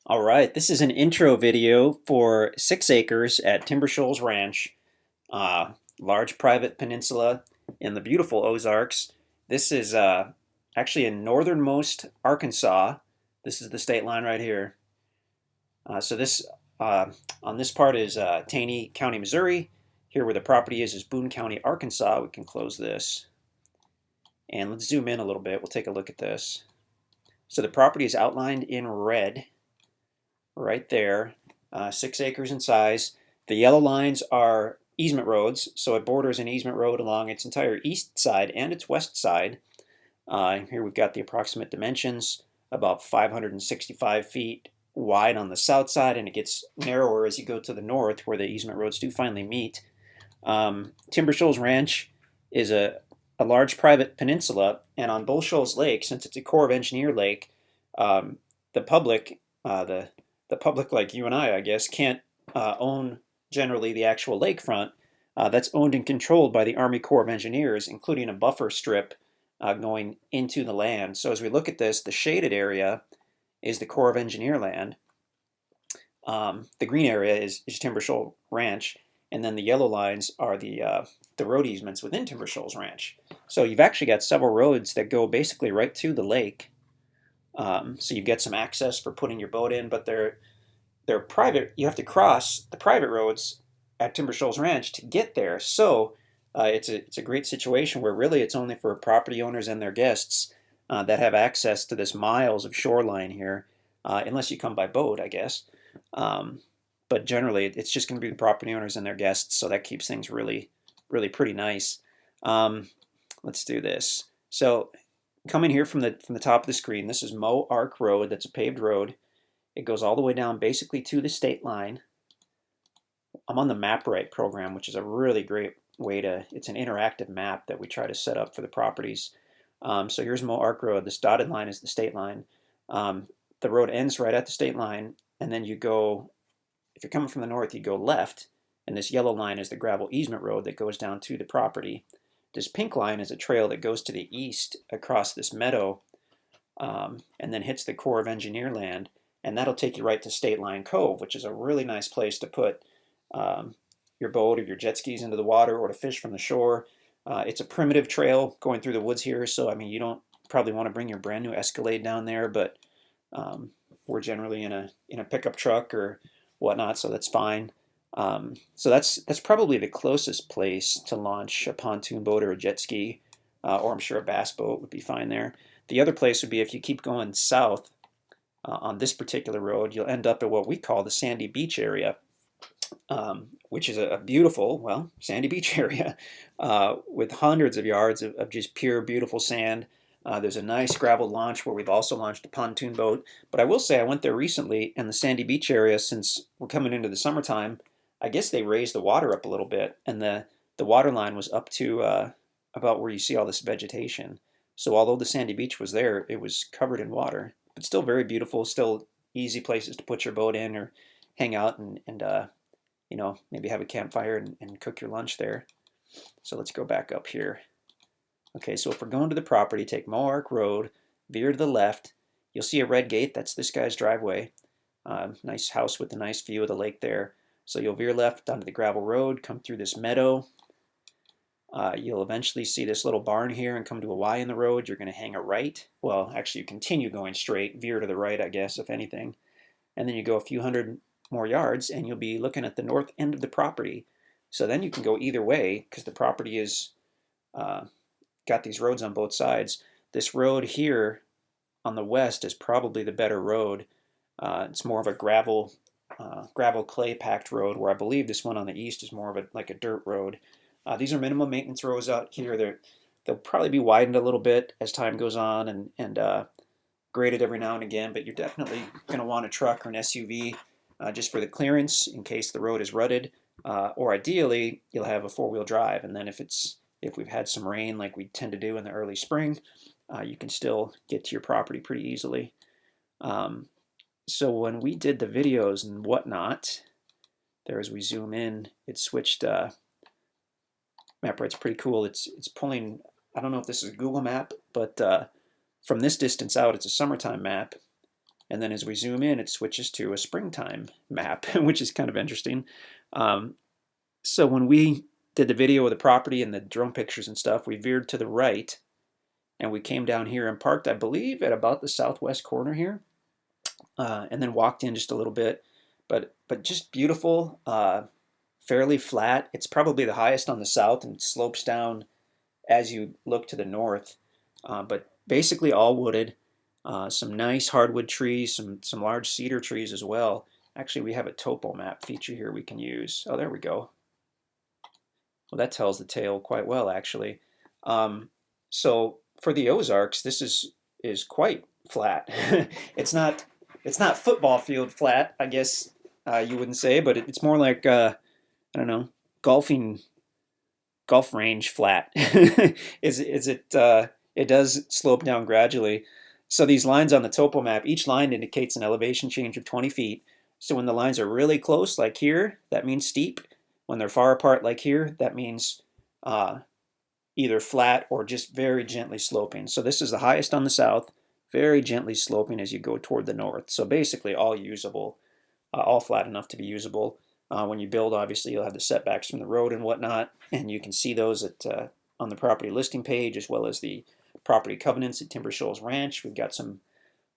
All right, this is an intro video for 6 acres at Timber Shoals Ranch, large private peninsula in the beautiful Ozarks. This is actually in northernmost Arkansas. This is the state line right here. So this uh, on this part is Taney County, Missouri. Here where the property is Boone County, Arkansas. We can close this and let's zoom in a little bit. We'll take a look at this. So the property is outlined in red right there, 6 acres in size. The yellow lines are easement roads, so it borders an easement road along its entire east side and its west side. Here we've got the approximate dimensions, about 565 feet wide on the south side, and it gets narrower as you go to the north where the easement roads do finally meet. Timber Shoals Ranch is a large private peninsula, and on Bull Shoals Lake, since it's a Corps of Engineer lake, the public, the public like you and I guess, can't own generally the actual lakefront. That's owned and controlled by the Army Corps of Engineers, including a buffer strip going into the land. So as we look at this, the shaded area is the Corps of Engineer land. The green area is Timber Shoals Ranch, and then the yellow lines are the road easements within Timber Shoals Ranch. So you've actually got several roads that go basically right to the lake. So you've got some access for putting your boat in, but they're private. You have to cross the private roads at Timber Shoals Ranch to get there. So it's a great situation where really it's only for property owners and their guests that have access to this miles of shoreline here, unless you come by boat, I guess. Um, but generally, it's just going to be the property owners and their guests, so that keeps things really, really pretty nice. Um, let's do this. So coming here from the top of the screen, this is Moe Ark Road. That's a paved road. It goes all the way down basically to the state line. I'm on the MapRight program, which is a really great way to, it's an interactive map that we try to set up for the properties. So here's Moe Ark Road. This dotted line is the state line. The road ends right at the state line, and then you go, if you're coming from the north, you go left, and this yellow line is the gravel easement road that goes down to the property. This pink line is a trail that goes to the east across this meadow, and then hits the Corps of Engineer land, and that'll take you right to State Line Cove, which is a really nice place to put your boat or your jet skis into the water or to fish from the shore. It's a primitive trail going through the woods here, so I mean you don't probably want to bring your brand new Escalade down there, but we're generally in a pickup truck or whatnot, so that's fine. So that's probably the closest place to launch a pontoon boat or a jet ski, or I'm sure a bass boat would be fine there. The other place would be if you keep going south on this particular road, you'll end up at what we call the Sandy Beach area, which is a beautiful, well, sandy beach area with hundreds of yards of just pure, beautiful sand. There's a nice gravel launch where we've also launched a pontoon boat. But I will say I went there recently, and the sandy beach area, since we're coming into the summertime, I guess they raised the water up a little bit, and the water line was up to about where you see all this vegetation. So although the sandy beach was there, it was covered in water, but still very beautiful, still easy places to put your boat in or hang out and maybe have a campfire and cook your lunch there. So let's go back up here. Okay, so if we're going to the property, take Moe Ark Road, veer to the left. You'll see a red gate. That's this guy's driveway. Nice house with a nice view of the lake there. So you'll veer left onto the gravel road, come through this meadow. You'll eventually see this little barn here and come to a Y in the road. You're going to hang a right. Well, actually, you continue going straight, veer to the right, I guess, if anything. And then you go a few hundred more yards, and you'll be looking at the north end of the property. So then you can go either way because the property is got these roads on both sides. This road here on the west is probably the better road. It's more of a gravel clay packed road, where I believe this one on the east is more of like a dirt road. These are minimum maintenance roads out here. They'll probably be widened a little bit as time goes on and graded every now and again, but you're definitely going to want a truck or an SUV just for the clearance in case the road is rutted, or ideally you'll have a four-wheel drive, and then if we've had some rain like we tend to do in the early spring, you can still get to your property pretty easily. So when we did the videos and whatnot, there as we zoom in, it switched. MapRight's pretty cool. It's pulling. I don't know if this is a Google map, but from this distance out, it's a summertime map, And then as we zoom in, it switches to a springtime map, which is kind of interesting. Um, so when we did the video of the property and the drone pictures and stuff, we veered to the right and we came down here and parked, I believe, at about the southwest corner here, and then walked in just a little bit. But just beautiful, fairly flat. It's probably the highest on the south and slopes down as you look to the north. But basically all wooded. Some nice hardwood trees, some large cedar trees as well. Actually, we have a topo map feature here we can use. Oh, there we go. Well, that tells the tale quite well, actually. So for the Ozarks, this is quite flat. it's not football field flat, I guess you wouldn't say, but it's more like I don't know, golf range flat. Is it? It does slope down gradually. So these lines on the topo map, each line indicates an elevation change of 20 feet. So when the lines are really close, like here, that means steep. When they're far apart, like here, that means either flat or just very gently sloping. So this is the highest on the south, very gently sloping as you go toward the north. So basically all usable, all flat enough to be usable. When you build, obviously, you'll have the setbacks from the road and whatnot, and you can see those on the property listing page as well as the property covenants at Timber Shoals Ranch. We've got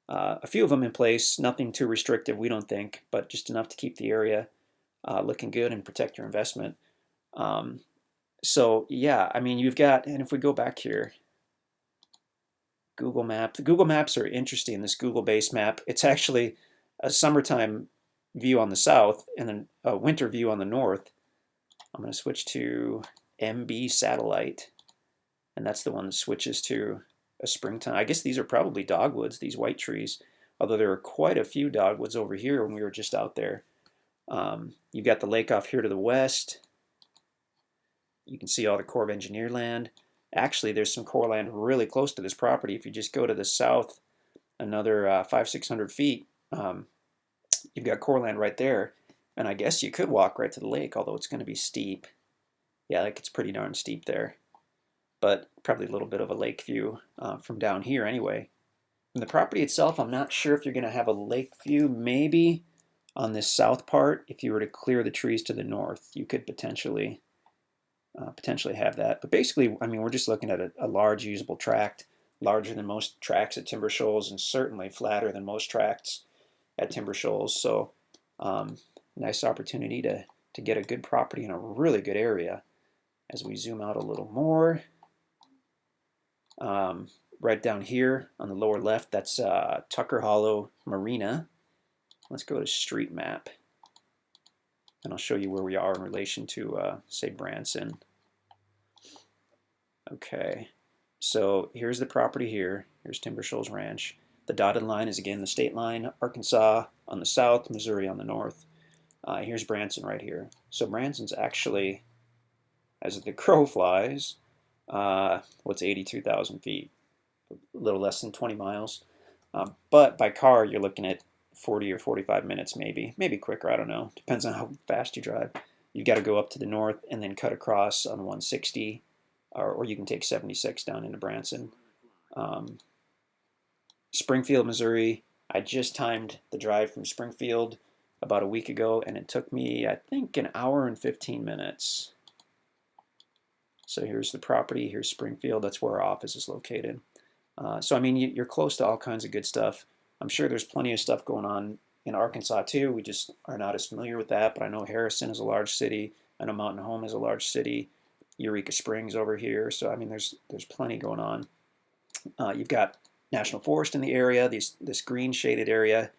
a few of them in place, nothing too restrictive, we don't think, but just enough to keep the area looking good and protect your investment. So yeah, I mean, you've got, and if we go back here, Google Map. The Google Maps are interesting, this Google-based map. It's actually a summertime view on the south and then a winter view on the north. I'm going to switch to MB satellite, and that's the one that switches to a springtime. I guess these are probably dogwoods, these white trees, although there are quite a few dogwoods over here when we were just out there. You've got the lake off here to the west. You can see all the Corps of Engineer land. Actually, there's some Corps land really close to this property. If you just go to the south another 500-600 feet, you've got Corps land right there. And I guess you could walk right to the lake, although it's going to be steep. Yeah, like it's pretty darn steep there. But probably a little bit of a lake view from down here anyway. And the property itself, I'm not sure if you're going to have a lake view. Maybe on this south part, if you were to clear the trees to the north, you could potentially have that. But basically, I mean, we're just looking at a large usable tract, larger than most tracts at Timber Shoals, and certainly flatter than most tracts at Timber Shoals. So nice opportunity to get a good property in a really good area. As we zoom out a little more, right down here on the lower left, that's Tucker Hollow Marina. Let's go to Street Map, and I'll show you where we are in relation to, say, Branson. Okay, so here's the property here. Here's Timber Shoals Ranch. The dotted line is, again, the state line, Arkansas on the south, Missouri on the north. Here's Branson right here. So Branson's actually, as the crow flies, what's 82,000 feet? A little less than 20 miles. But by car, you're looking at 40 or 45 minutes, maybe quicker, I don't know. Depends on how fast you drive. You've got to go up to the north and then cut across on 160, or you can take 76 down into Branson. Springfield, Missouri, I just timed the drive from Springfield about a week ago, and it took me, I think, an hour and 15 minutes. So here's the property, here's Springfield, that's where our office is located. So I mean, you're close to all kinds of good stuff. I'm sure there's plenty of stuff going on in Arkansas too. We just are not as familiar with that, but I know Harrison is a large city. I know Mountain Home is a large city. Eureka Springs over here. So I mean, there's plenty going on. You've got National Forest in the area. This green shaded area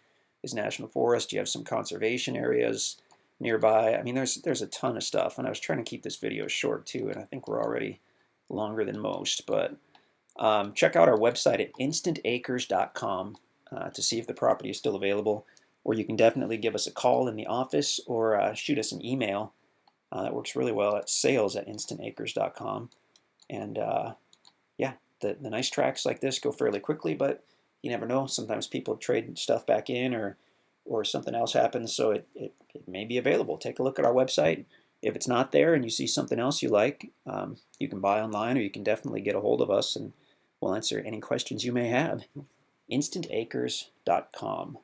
is National Forest. You have some conservation areas nearby. I mean, there's a ton of stuff, and I was trying to keep this video short too, and I think we're already longer than most. But check out our website at InstantAcres.com. To see if the property is still available, or you can definitely give us a call in the office or shoot us an email. That works really well at sales@instantacres.com. And yeah, the nice tracks like this go fairly quickly, but you never know. Sometimes people trade stuff back in, or something else happens, so it may be available. Take a look at our website. If it's not there and you see something else you like, you can buy online, or you can definitely get a hold of us, and we'll answer any questions you may have. InstantAcres.com.